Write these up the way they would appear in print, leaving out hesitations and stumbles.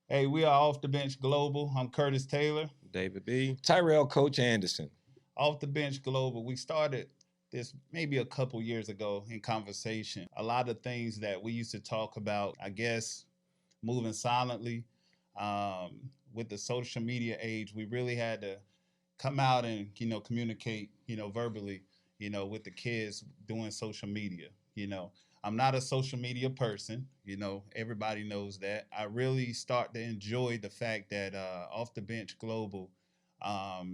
Hey, we are Off the Bench Global. I'm Curtis Taylor. David B. Tyrell Coach Anderson. Off the Bench Global. We started this maybe a couple years ago in conversation. A lot of things that we used to talk about, I guess, moving silently. With the social media age, we really had to come out and communicate verbally with the kids doing social media. I'm not a social media person. Everybody knows that. I really start to enjoy the fact that Off the Bench Global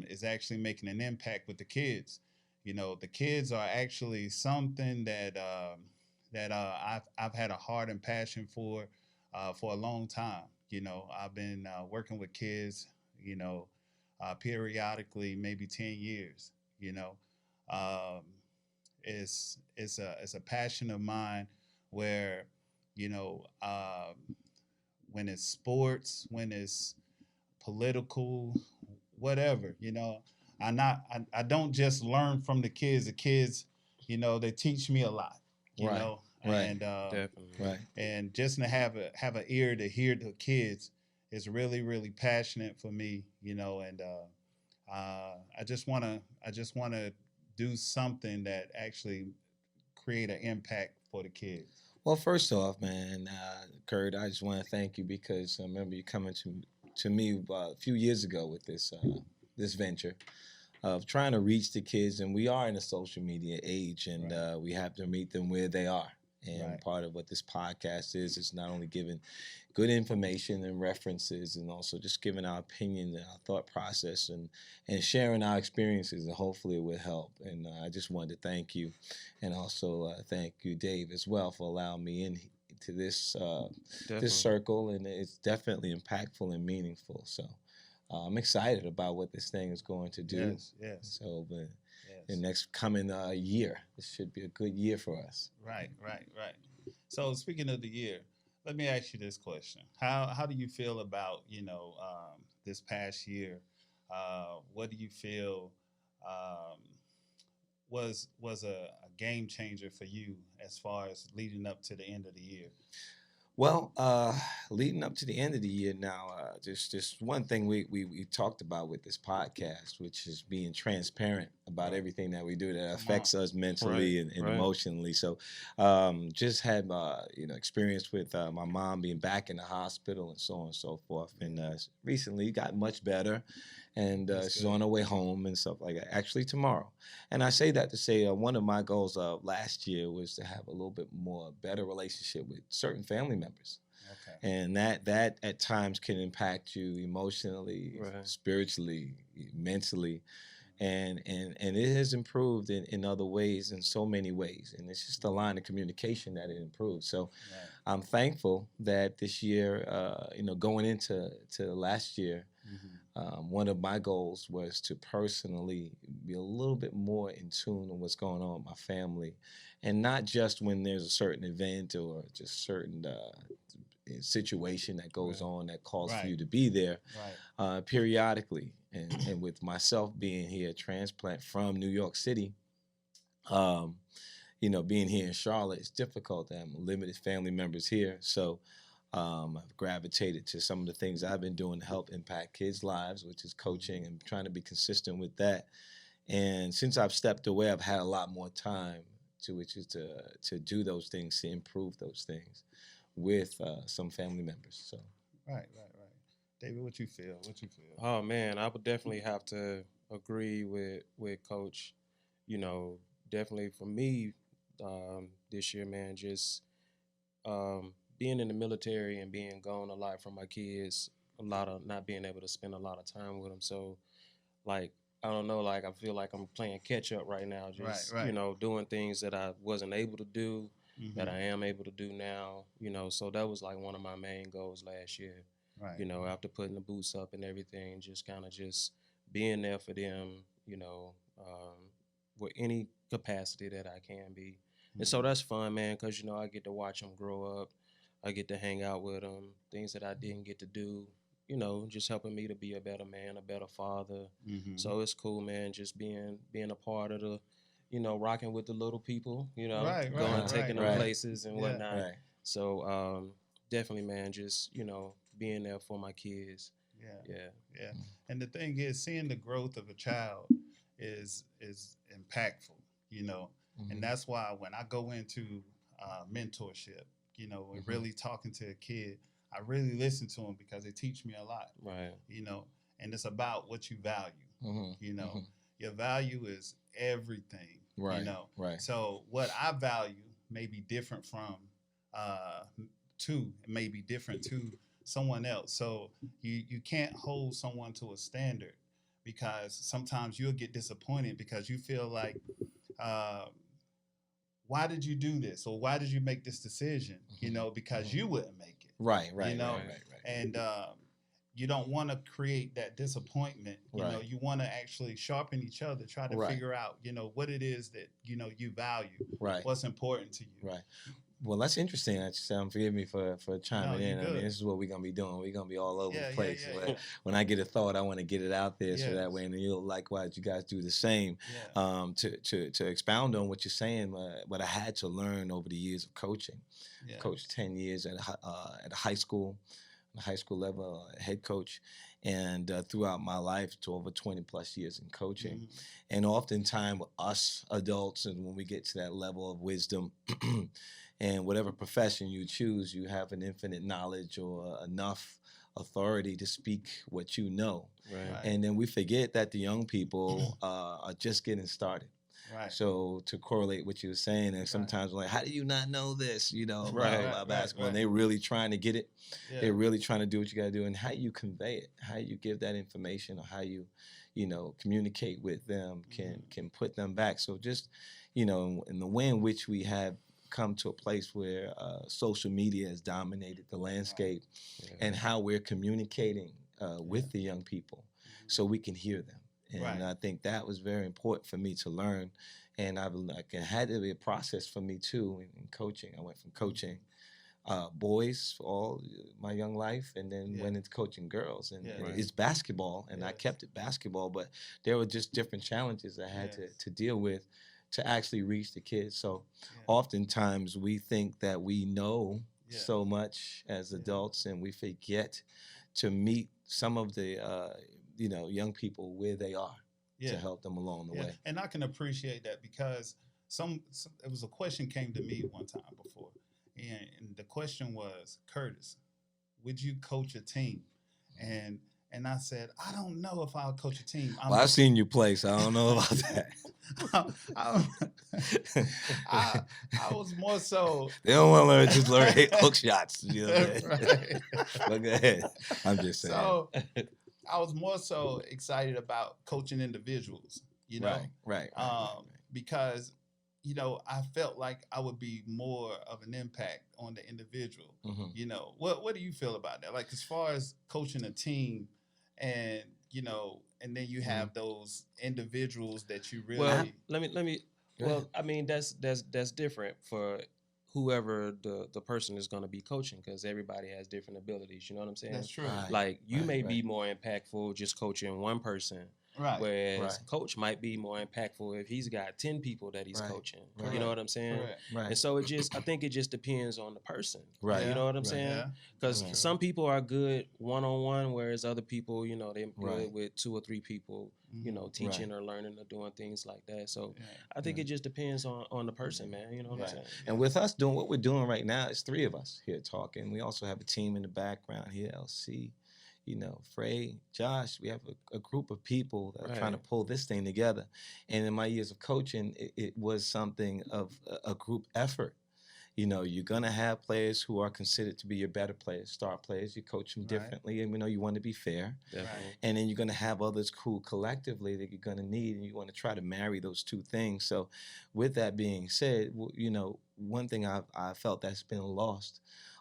is actually making an impact with the kids. The kids are actually something that I've had a heart and passion for a long time. I've been working with kids, you know, periodically, maybe 10 years. You know, um, it's a passion of mine where you know when it's sports, when it's political, whatever. I don't just learn from the kids. The kids, they teach me a lot. You Right, know, right, Definitely. right. and just to have an ear to hear the kids is really passionate for me. And I just wanna do something that actually create an impact for the kids. Well, first off, man, Kurt, I just want to thank you because I remember you coming to me a few years ago with this venture of trying to reach the kids, and we are in a social media age, and Right. we have to meet them where they are. And Right. part of what this podcast is not only giving good information and references, and also just giving our opinion and our thought process, and sharing our experiences, and hopefully it will help. And I just wanted to thank you, and also thank you, Dave, as well, for allowing me in to this Definitely. circle, and it's definitely impactful and meaningful. So I'm excited about what this thing is going to do. Yes. Yes. So, but the Yes. next coming year, this should be a good year for us. Right. Right. Right. So speaking of the year, let me ask you this question: How do you feel about this past year? What do you feel um, was a game changer for you as far as leading up to the end of the year? Well, leading up to the end of the year now, just one thing we talked about with this podcast, which is being transparent about Right. everything that we do that Come on. affects us Right. mentally and Right. emotionally. So, just had experience with my mom being back in the hospital and so on and so forth, and recently got much better, and That's she's good. on her way home and stuff like that. Actually, tomorrow. And I say that to say one of my goals last year was to have a little bit more better relationship with certain family members, Okay. and that at times can impact you emotionally, Right. spiritually, mentally, and it has improved in other ways, in so many ways, and it's just a line of communication that it improved. So Right. I'm thankful that this year, going into last year, Hmm. one of my goals was to personally be a little bit more in tune with what's going on with my family, and not just when there's a certain event or just certain situation that goes Right. on that calls for Right. you to be there Right. periodically. And with myself being here, transplant from New York City, um, being here in Charlotte, it's difficult to have limited family members here. So I've gravitated to some of the things I've been doing to help impact kids' lives, which is coaching and trying to be consistent with that. And since I've stepped away, I've had a lot more time to which is to do those things, to improve those things with some family members. So Right. Right. Right. David, what you feel? What you feel? Oh man, I would definitely have to agree with Coach. You know, definitely for me, this year, man, just being in the military and being gone a lot from my kids, a lot of not being able to spend a lot of time with them. So, like, I don't know, like I feel like I'm playing catch up right now, Right. just Right. doing things that I wasn't able to do that Hmm. I am able to do now. So that was like one of my main goals last year. Right. After putting the boots up and everything, just kind of just being there for them. With any capacity that I can be. And so Hmm. that's fun, man, because I get to watch them grow up. I get to hang out with them. Things that I didn't get to do. Just helping me to be a better man, a better father. Hmm. So it's cool, man. Just being a part of the, rocking with the little people. Right. Right. Going uh, taking Right. them right, Right. places and Yeah. whatnot. right. So definitely, man. Just being there for my kids. Yeah. Yeah. Yeah. And the thing is, seeing the growth of a child is impactful, you know. And Mhm. that's why when I go into mentorship, you know, and Mhm. really talking to a kid, I really listen to them because they teach me a lot, Right. you know. And it's about what you value, Mhm. you know. Mhm. Your value is everything, you Right. know. Right. So what I value may be different from uh, it may be different to someone else. So you can't hold someone to a standard because sometimes you'll get disappointed because you feel like, uh, why did you do this or why did you make this decision? You Mhm. know, because Mhm. you wouldn't make it. Right. You Right. Right. know, Right. Right. Right. and you don't want to create that disappointment. You know, Right. you want to actually sharpen each other, try to Right. figure out, you know, what it is that you value, Right. what's important to you. Right. Well, that's interesting. Forgive me for No, chiming you in. I mean, good. this is what we're gonna be doing. We're gonna be all over the Yeah, yeah, place. yeah, But yeah. when I get a thought, I want to get it out there so that way, Yes. and you'll likewise, you guys do the same. Yeah. To expound on what you're saying, what I had to learn over the years of coaching. Yeah. Coached 10 years at a high school, level, head coach, and throughout my life to over 20 plus years in coaching. Mhm. And oftentimes us adults, and when we get to that level of wisdom, and whatever profession you choose, you have an infinite knowledge or enough authority to speak what you know. Right. Right. And then we forget that the young people are just getting started. Right. So to correlate what you were saying, and sometimes we're like, how do you not know this? You know, Right. about basketball. And Right. they're really trying to get it. Yeah. They're really trying to do what you got to do, and how you convey it, how you give that information, or how you know, communicate with them can put them back. So just, you know, in the way in which we have come to a place where social media has dominated the landscape, Yeah. and how we're communicating with the young people, so we can hear them. And Right. I think that was very important for me to learn. And it had to be a process for me too in coaching. I went from coaching boys for all my young life, and then Yeah. went into coaching girls. And, Yeah. and Right. it's basketball, and I Yes. kept it basketball, but there were just different challenges I had Yes. to deal with to actually reach the kids. So Yeah. oftentimes we think that we know Yeah. so much as Yeah. adults, and we forget to meet some of the you know, young people where they are, to Yeah. help them along the Yeah. way. And I can appreciate that because it was a question came to me one time before, and the question was, Curtis, would you coach a team? And I said, I don't know if I'll coach a team. Well, I've seen you play, so I don't know about that. I, I, I was more so. They don't want to learn, just learn hook shots. You know what I mean? Right. But go ahead. I'm just saying. So I was more so excited about coaching individuals, you know, Right. because, you know, I felt like I would be more of an impact on the individual. Mm-hmm. You know, what do you feel about that? Like, as far as coaching a team, and you know, and then you have those individuals that you really. Well, let me. Go Well, ahead. I mean, that's different for whoever the person is going to be coaching, because everybody has different abilities. You know what I'm saying? That's true. Right. Like you Right, may right. be more impactful just coaching one person, Right. whereas Right. coach might be more impactful if he's got 10 people that he's Right, coaching. right. You know what I'm saying? Correct. Right. And so I think it just depends on the person. Right. You know what I'm Right. saying? Yeah. Because Right. some people are good one-on-one, whereas other people, you know, they're Right. good with 2 or 3 people, you know, teaching or learning or doing things like that. So Yeah. I think it just depends on the person, man. You know what Right. I'm saying? And with us doing what we're doing right now, it's 3 of us here talking. We also have a team in the background here, LC, you know, Frey, Josh. We have a group of people that are trying to Right. pull this thing together. And in my years of coaching, it was something of a group effort. You know, you're going to have players who are considered to be your better players, star players. You coach them Right. differently, and we know you want to be fair. Definitely. And then you're going to have others who collectively that you're going to need, and you want to try to marry those two things. So with that being said, you know, one thing I felt that's been lost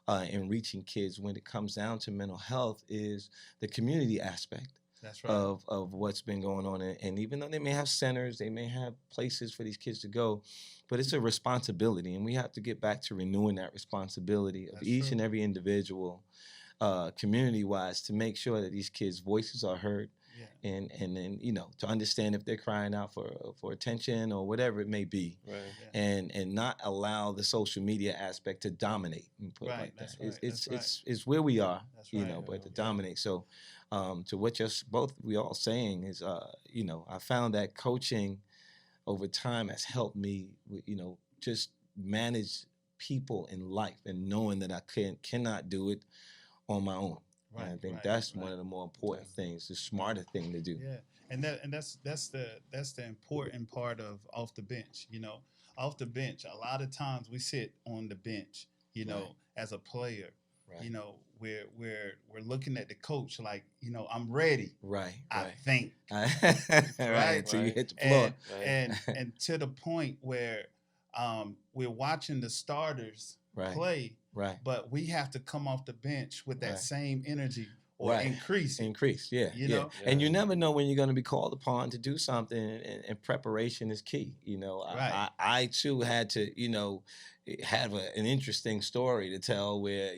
in reaching kids when it comes down to mental health is the community aspect. That's right. Of what's been going on. And even though they may have centers, they may have places for these kids to go, but it's a responsibility, and we have to get back to renewing that responsibility of That's each true. and every individual, community-wise, to make sure that these kids' voices are heard, Yeah. and then to understand if they're crying out for attention or whatever it may be, Right. Yeah. and not allow the social media aspect to dominate and put it Right. like that. That's right. It's That's right. it's where we are, That's right. but to Yeah. dominate. So, to what both we all saying is, I found that coaching over time has helped me, just manage people in life and knowing that I cannot do it on my own. Right. And I think Right. that's Right. one of the more important things, the smarter thing to do. Yeah, and that's the important part of off the bench. Off the bench, a lot of times we sit on the bench. Right. As a player, Right. we're looking at the coach like, I'm ready. Right. I Right. think. Right. Right. Until you Right. hit the floor. And Right. and to the point where we're watching the starters Right. play, Right. but we have to come off the bench with that Right. same energy or Right. increase it. Increase, yeah, You yeah. know? And you Yeah. never know when you're going to be called upon to do something, and preparation is key. Right. I too had to, have an interesting story to tell where,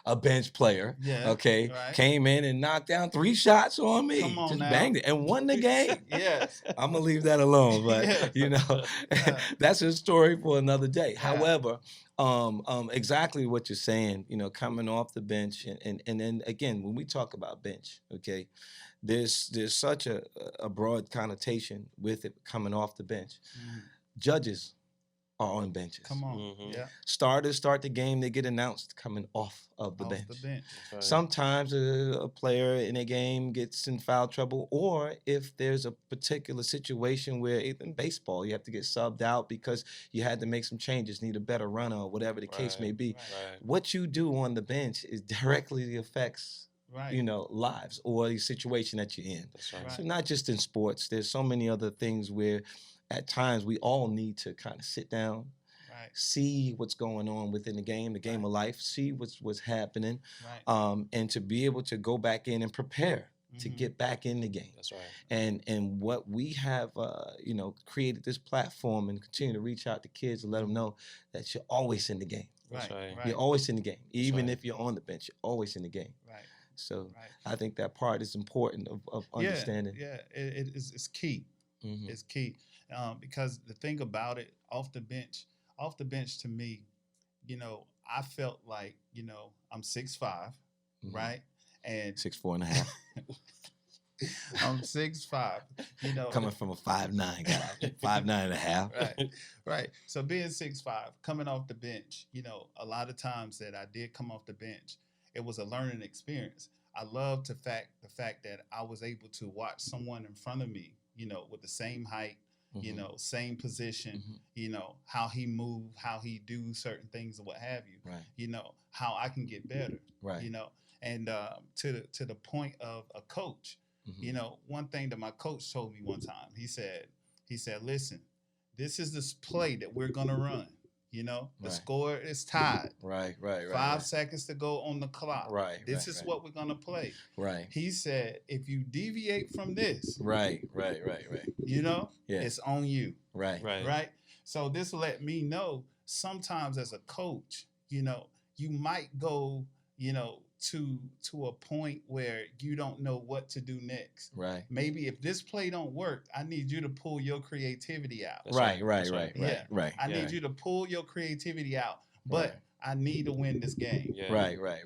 a bench player, Yeah. okay, Right. came in and knocked down 3 shots on me, Come on just now. banged it and won the game. Yes. I'm gonna leave that alone, but Yeah. that's a story for another day. Yeah. However, exactly what you're saying, coming off the bench, and then again, when we talk about bench, okay, there's such a broad connotation with it coming off the bench. Mhm. Judges are on benches. Come on. Mhm. Yeah. Starters start the game, they get announced coming off of the Off bench. the bench. That's right. Sometimes a player in a game gets in foul trouble, or if there's a particular situation where even baseball, you have to get subbed out because you had to make some changes, need a better runner, or whatever the case may Right. be. Right. What you do on the bench is directly affects Right. lives or the situation that you're in. That's right. Right. So not just in sports, there's so many other things where at times we all need to kind of sit down, Right. see what's going on within the game Right. of life, see what's happening, Right. and to be able to go back in and prepare to Mhm. get back in the game. That's right. And what we have, created this platform and continue to reach out to kids and let them know that you're always in the game. That's Right. right. Right. You're always in the game, even right. if you're on the bench. You're always in the game. Right. So Right. I think that part is important of understanding. Yeah. It's key. Mhm. It's key. Because the thing about it, off the bench to me, I felt like, I'm 6'5", Mhm. right? And 6'4.5", I'm 6'5", coming from a 5'9" guy, 5'9.5". Right, right. So being 6'5", coming off the bench, a lot of times that I did come off the bench, it was a learning experience. I loved the fact that I was able to watch someone in front of me, with the same height, Mhm. same position, Mhm. how he moved, how he do certain things and what have you, Right. How I can get better, Right. and to the point of a coach, Mhm. one thing that my coach told me one time, he said, listen, this is this play that we're gonna run. The Right. score is tied. Right. 5 seconds to go on the clock. Right. This right, is right. what we're gonna play. Right. He said, if you deviate from this, Right. Yeah. it's on you. Right. Right. Right. So this let me know sometimes as a coach, you might go, to a point where you don't know what to do next. Right. Maybe if this play don't work, I need you to pull your creativity out. That's Right. That's right. Yeah. Right. I Yeah. need you to pull your creativity out, but Right. I need to win this game. Yeah. Right. Right.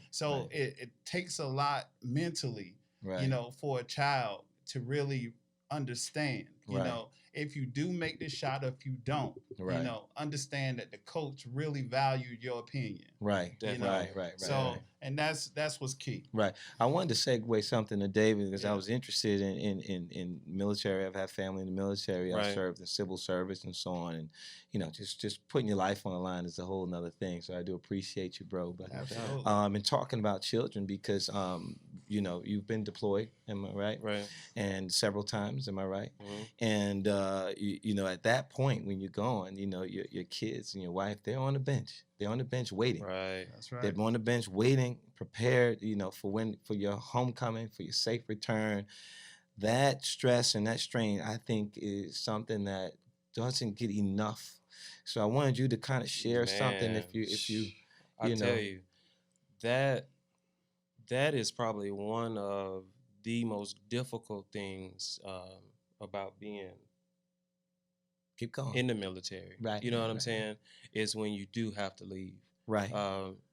So Right. it takes a lot mentally, Right. for a child to really understand, Right. if you do make this shot or if you don't, Right. understand that the coach really valued your opinion. Right. Definitely. Right. So, and that's what's key. Right. I wanted to segue something to David because I Yeah. was interested in military. I've had family in the military. I've Right. served in civil service and so on. And, just putting your life on the line is a whole nother thing. So I do appreciate you, bro. But Absolutely. and talking about children because, you've been deployed, am I right? Right. And several times, am I right? Mhm. And, at that point when you're going, your kids and your wife, they're on the bench. They're on the bench waiting. Right. That's right. They're on the bench waiting, prepared, for your homecoming, for your safe return. That stress and that strain, I think, is something that doesn't get enough. So I wanted you to kind of share something Man, if you I you know. tell you, that is probably one of the most difficult things about being Keep going. in the military. Right. You know what I'm Right. saying? Is when you do have to leave. Right.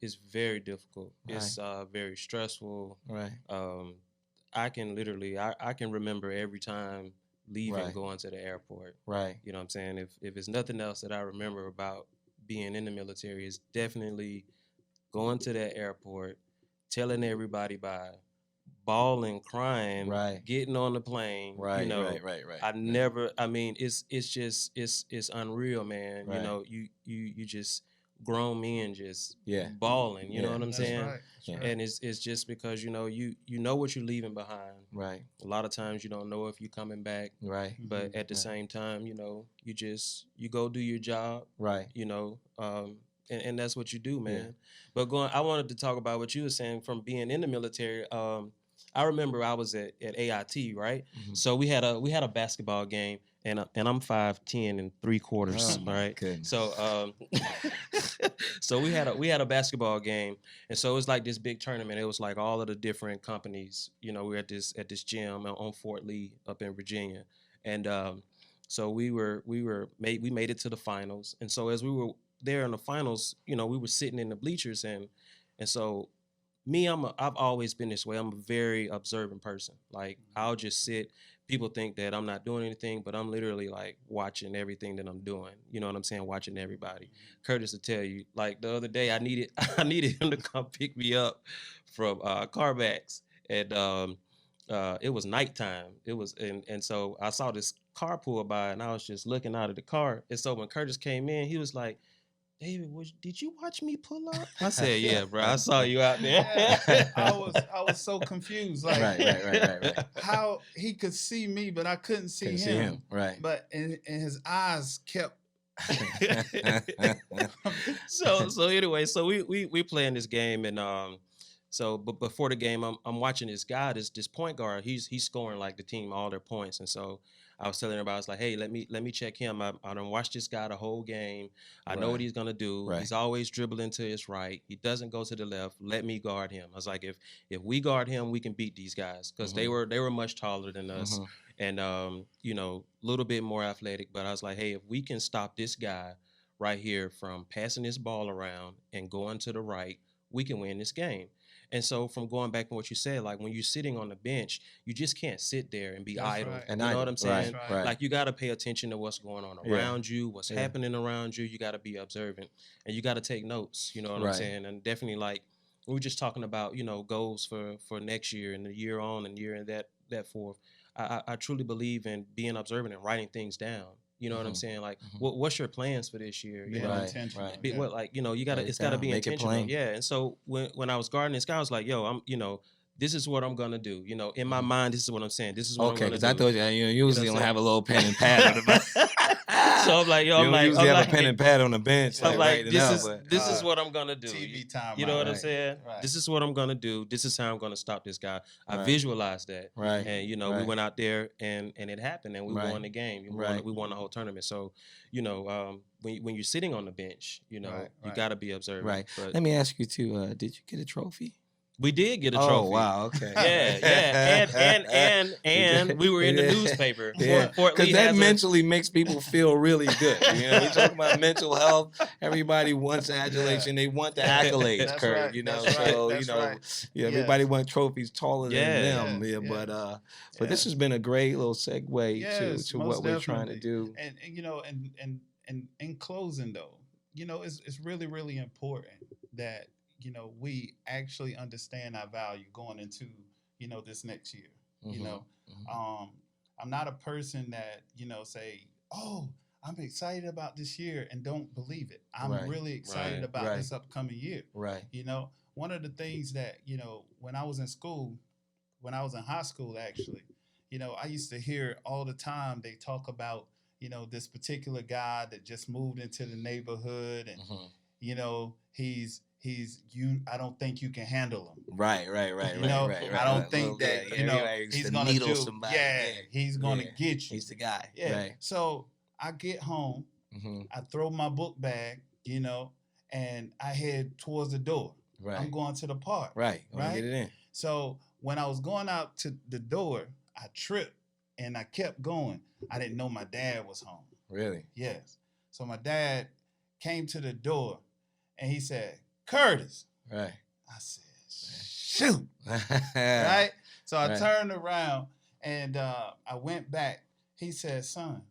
It's very difficult. Right. It's very stressful. Right. I can literally, I can remember every time leaving, Right. going to the airport. Right. You know what I'm saying? If it's nothing else that I remember about being in the military, it's definitely going to that airport, telling everybody bye, bawling, crying, Right. getting on the plane. Right. You know, Right. I never. I mean, it's just it's unreal, man. Right. You know, you just grown men just Yeah. bawling. You know Yeah. what I'm That's saying? right. That's Yeah. right. And it's just because you know what you're leaving behind. Right. A lot of times you don't know if you're coming back, Right. but at the Right. same time, you know, you go do your job. Right. You know, and that's what you do, man. Yeah. But I wanted to talk about what you were saying from being in the military. I remember I was at AIT, right? Mhm. So we had a basketball game, and I'm 5'10" and 3/4, Oh, my right? goodness. So so we had a basketball game, and so it was like this big tournament. It was like all of the different companies. You know, we were at this gym on Fort Lee up in Virginia, and so we made it to the finals. And so as we were there in the finals, you know, we were sitting in the bleachers, and so me, I've always been this way. I'm a very observant person. Like I'll just sit. People think that I'm not doing anything, but I'm literally like watching everything that I'm doing. You know what I'm saying? Watching everybody. Curtis will tell you. Like the other day, I needed him to come pick me up from Carmax, and it was nighttime. It was, and so I saw this car pull by, and I was just looking out of the car. And so when Curtis came in, he was like, David, did you watch me pull up? I said, yeah, bro. I saw you out there. Yeah, I was so confused. Like, Right. how he could see me, but I couldn't see Couldn't him. see him. Right. But and his eyes kept. so anyway, so we playing this game, and but before the game, I'm watching this guy, this point guard. He's scoring like the team all their points, and so I was telling everybody, I was like, hey, let me check him. I don't watch this guy the whole game. I know what he's gonna do. Right. He's always dribbling to his right. He doesn't go to the left. Let me guard him. I was like, if we guard him, we can beat these guys, because they were much taller than us, and you know, a little bit more athletic. But I was like, hey, if we can stop this guy right here from passing this ball around and going to the right, we can win this game. And so from going back to what you said, like when you're sitting on the bench, you just can't sit there and be That's idle. right. You know what I'm saying? Right. Like you got to pay attention to what's going on around you, what's happening around you. You got to be observant, and you got to take notes. You know what I'm saying? And definitely, like we were just talking about, you know, goals for next year and the year on and year and that forth. I truly believe in being observant and writing things down. You know what I'm saying? Like, what's your plans for this year? You know, intentional. be, what, like, you know, you gotta, Write it it's gotta down, be make it intentional. plain. Yeah. And so when I was guarding this guy, I was like, yo, I'm, you know, this is what I'm gonna do. You know, in my mind, this is what I'm saying. This is what Okay, I'm because gonna I do. thought you usually You know don't what I'm have a little pen and pad on the bench. So I'm like, yo, You I'm don't usually I'm have like, a pen and pad on the bench. I'm like, writing this out, is but, this is what I'm gonna do. TV time. You know what I'm Right. saying? Right. This is what I'm gonna do. This is how I'm gonna stop this guy. I Right. visualized that. Right. And you know, we Right. went out there and it happened, and we Right. won the game. Right. We won the whole tournament. So, you know, when you're sitting on the bench, you know, you got to be observant. Right. But Let me ask you too. Did you get a trophy? we did get a Oh trophy. wow. Okay. And we were in the newspaper. Yeah. Fort Lee Because that has a- mentally makes people feel really good. You know, we talk about mental health. Everybody wants adulation. They want the accolades, That's Kurt. right. You know, That's right. so That's you know, right. yeah, everybody wants trophies taller than Yeah. them. Yeah. But this has been a great little segue Yes, to most what we're trying to definitely. do. And you know, and in closing though, you know, it's really important that, you know, we actually understand our value going into, you know, this next year. You know, I'm not a person that, you know, say, oh, I'm excited about this year and don't believe it. I'm Right. really excited about Right. this upcoming year. Right. You know, one of the things that, you know, when I was in school, when I was in high school, actually, you know, I used to hear all the time they talk about, you know, this particular guy that just moved into the neighborhood and, you know, he's you. I don't think you can handle him. Right. You know, I don't think that, you know, he's gonna needle do. somebody. Yeah, he's gonna Yeah. get you. He's the guy. Yeah. Right. So I get home, I throw my book bag, you know, and I head towards the door. Right. I'm going to the park. Right. Right? Get it in. So when I was going out to the door, I tripped and I kept going. I didn't know my dad was home. Really? Yes. So my dad came to the door and he said, Curtis. Right. I said, shoot. Right? So I Right. turned around and I went back. He said, son,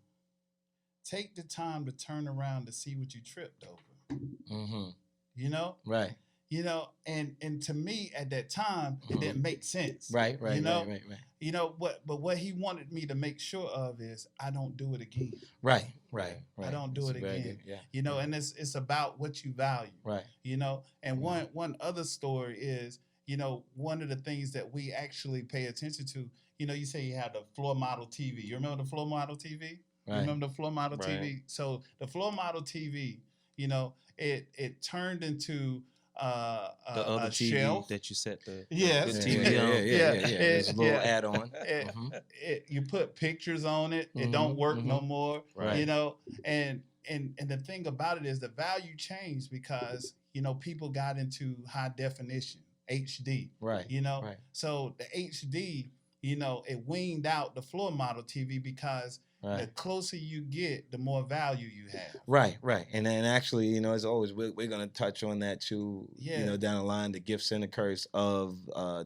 take the time to turn around to see what you tripped over. Mm-hmm. You know? Right. You know, and to me at that time, it didn't make sense. Right. You know? Right. You know, but what he wanted me to make sure of is I don't do it again. Right. I don't do That's it very again. good. Yeah. You know, and it's about what you value. Right. You know, and Yeah. one other story is, you know, one of the things that we actually pay attention to, you know, you say you had the floor model TV. You remember the floor model TV? You Right. remember the floor model Right. TV? So the floor model TV, you know, it turned into The other a TV shelf. that you set the Yes. the Yeah, TV on. yeah. There's a little Yeah. add-on. It- you put pictures on it. It Mhm, don't work no mhm. more. Right. You know, and the thing about it is the value changed because, you know, people got into high definition, HD. Right. You know, Right. so the HD, you know, it weaned out the floor model TV because the Right. closer you get, the more value you have. Right. And then actually, you know, as always, we're going to touch on that too. Yeah. You know, down the line, the gifts and the curse of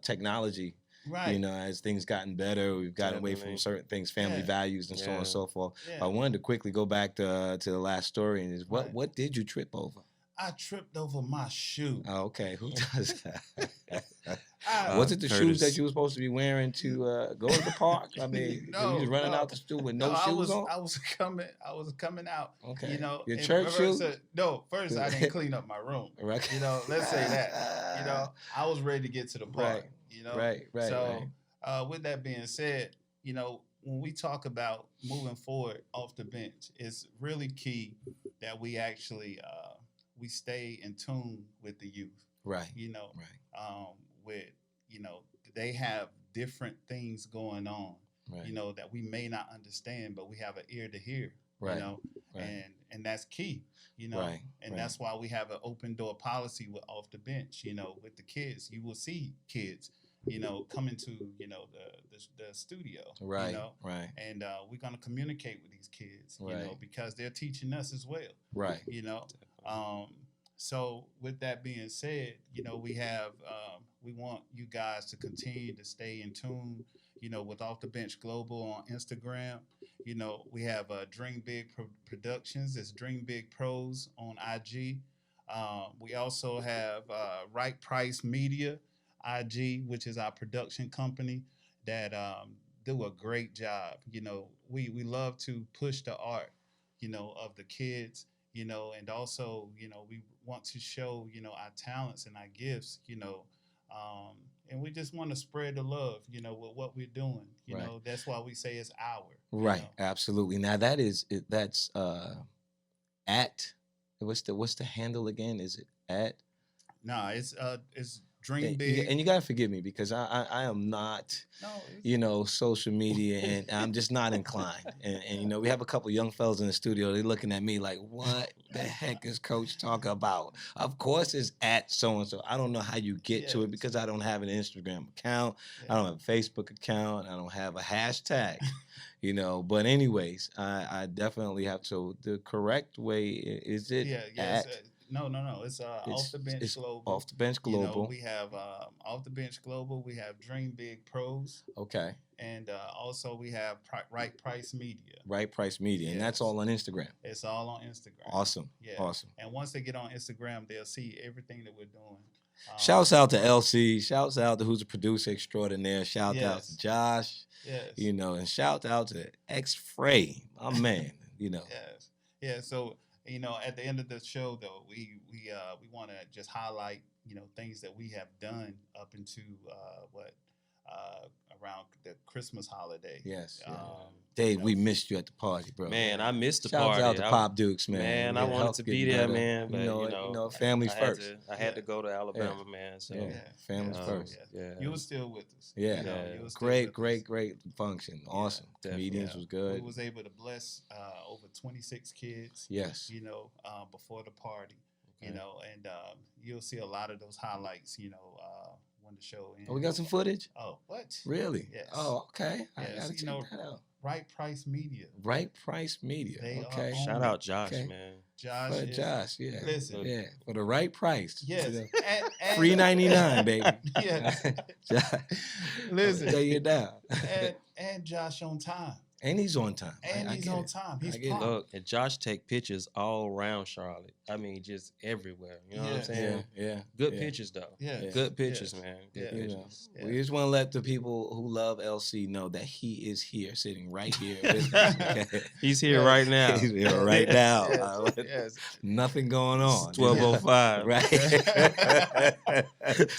technology. Right. You know, as things gotten better, we've gotten away from Definitely. certain things, family Yeah. values, and so on Yeah. and so forth. Yeah. But I wanted to quickly go back to the last story, and is Right. what did you trip over? I tripped over my shoe. Oh, okay, who does that? I- Was it the shoes Curtis. that you were supposed to be wearing to go to the park? I mean, No, you was running no. out the store with no I shoes was on. I was coming out. Okay, You know, your and church first, shoes. no, first I didn't clean up my room. Right. You know, let's say that. You know, I was ready to get to the park. Right. You know, Right. So, with that being said, you know, when we talk about moving forward off the bench, it's really key that we actually we stay in tune with the youth. Right. You know, Right. with you know, they have different things going on. Right. You know, that we may not understand, but we have an ear to hear. Right. You know, Right. and that's key. You know, Right, and right. that's why we have an open door policy with off the bench. You know, with the kids, you will see kids, you know, coming to you know the studio. Right. You know, Right. and we're gonna communicate with these kids. You know, Right. because they're teaching us as well. Right. You know, so with that being said, you know, we have we want you guys to continue to stay in tune, you know, with Off the Bench Global on Instagram. You know, we have Dream Big Productions. It's Dream Big Pros on IG. We also have Right Price Media IG, which is our production company that do a great job. You know, we love to push the art, you know, of the kids, you know, and also, you know, we want to show, you know, our talents and our gifts, you know, and we just want to spread the love, you know, with what we're doing. You Right. know, that's why we say it's our. you Right. know. Absolutely. Now that's at what's the handle again? Is it at? Nah, it's Dream And Big. you gotta forgive me because I am not, No, it's- you know, social media, and I'm just not inclined. And you know, we have a couple young fellas in the studio. They're looking at me like, "What the heck is Coach talking about?" Of course, it's at so and so. I don't know how you get to it Yes. because I don't have an Instagram account. I yeah. don't have a Facebook account. I don't have a hashtag. You know, but anyways, I definitely have to. The correct way is it Yeah, at? no. It's Off the Bench It's Global. Off the Bench You know, Global. we have Off the Bench Global. We have Dream Big Pros, Okay. and also we have Right Price Media. Right Price Media, and that's Yes. all on Instagram. It's all on Instagram. Awesome. Yeah. Awesome. And once they get on Instagram, they'll see everything that we're doing. Shouts out to LC. Shouts out to who's a producer extraordinaire. Shout out Yes. to Josh. Yes. You know, and shout out to X Frey, my man. You know. Yes. Yeah. So you know, at the end of the show, though, we want to just highlight, you know, things that we have done up into around the Christmas holiday. Yes. Yeah. Um, Dave, you know, we missed you at the party, bro. Man, I missed the Shouts party. out to I- Pop Dukes, man. Man, I Your wanted health to be getting there, better. man. But You know, families I had first. I had to Yeah. go to Alabama, man. So Yeah. Families Yeah. first. Yeah. You were still with us. Yeah. You know, Yeah. you were still Great, with great, us. great function. Awesome. definitely. Comedians Yeah. was good. We was able to bless over 26 kids. Yes. You know, before the party. You Okay. know, and you'll see a lot of those highlights. You know, when the show ends. Oh, we got some footage? Oh, What? Really? Yes. Oh, okay. I Yes, gotta you check know, that out. Right Price Media. Right Price Media. They are Okay. on Shout it. out Josh, Okay. man. Josh For is Josh, yeah. listen. Yeah. For the right price. Yes, and $3.99, baby. yes. Josh, Listen, I'll tell you now. and Josh on time, And he's on time. and I he's get on it. time. I He's get it. prompt. Look, and Josh take pictures all around Charlotte. I mean, just everywhere. You know what I'm Yes. saying? Yeah. Good yeah. pictures though. Yeah. Good pictures, Yes. man. Yeah. Good You know, pictures. Yeah. we just want to let the people who love LC know that he is here, sitting right here with us. Okay? He's here Yes. right now. He's here right now. Yes. Yes. Nothing going It's on. you know? 12:05. Right.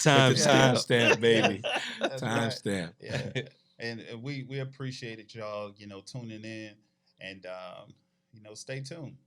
Time Time stamp. stamp, baby. That's Time right. stamp. Yeah. And we appreciated y'all, tuning in, and stay tuned.